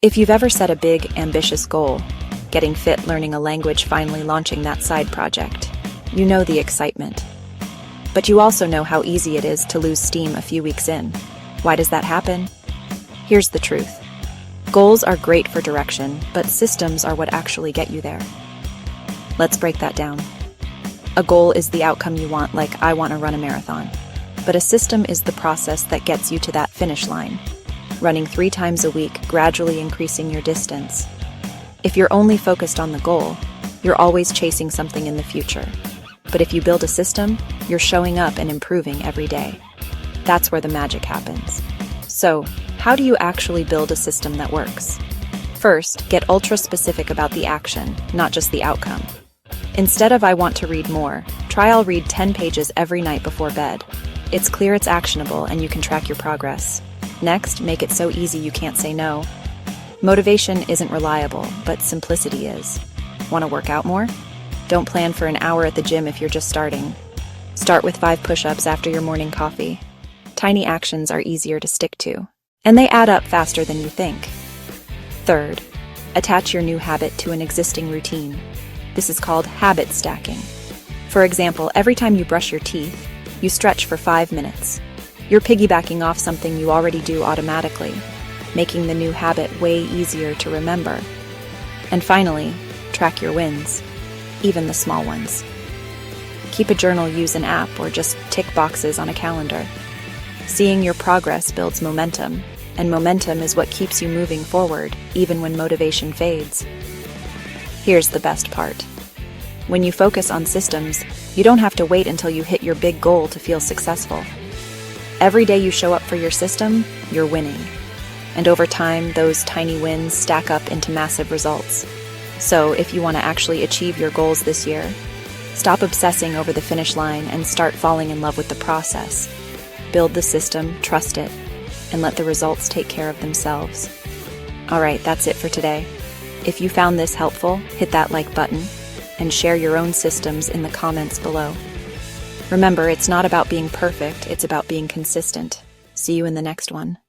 If you've ever set a big, ambitious goal, getting fit, learning a language, finally launching that side project, you know the excitement. But you also know how easy it is to lose steam a few weeks in. Why does that happen? Here's the truth. Goals are great for direction, but systems are what actually get you there. Let's break that down. A goal is the outcome you want, like I want to run a marathon. But a system is the process that gets you to that finish line. Running 3 times a week, gradually increasing your distance. If you're only focused on the goal, you're always chasing something in the future. But if you build a system, you're showing up and improving every day. That's where the magic happens. So, how do you actually build a system that works? First, get ultra-specific about the action, not just the outcome. Instead of "I want to read more," try "I'll read 10 pages every night before bed." It's clear, it's actionable, and you can track your progress. Next, make it so easy you can't say no. Motivation isn't reliable, but simplicity is. Want to work out more? Don't plan for an hour at the gym if you're just starting. Start with 5 push-ups after your morning coffee. Tiny actions are easier to stick to, and they add up faster than you think. Third, attach your new habit to an existing routine. This is called habit stacking. For example, every time you brush your teeth, you stretch for 5 minutes. You're piggybacking off something you already do automatically, making the new habit way easier to remember. And finally, track your wins, even the small ones. Keep a journal, use an app, or just tick boxes on a calendar. Seeing your progress builds momentum, and momentum is what keeps you moving forward, even when motivation fades. Here's the best part. When you focus on systems, you don't have to wait until you hit your big goal to feel successful. Every day you show up for your system, you're winning. And over time, those tiny wins stack up into massive results. So if you want to actually achieve your goals this year, stop obsessing over the finish line and start falling in love with the process. Build the system, trust it, and let the results take care of themselves. All right, that's it for today. If you found this helpful, hit that like button and share your own systems in the comments below. Remember, it's not about being perfect, it's about being consistent. See you in the next one.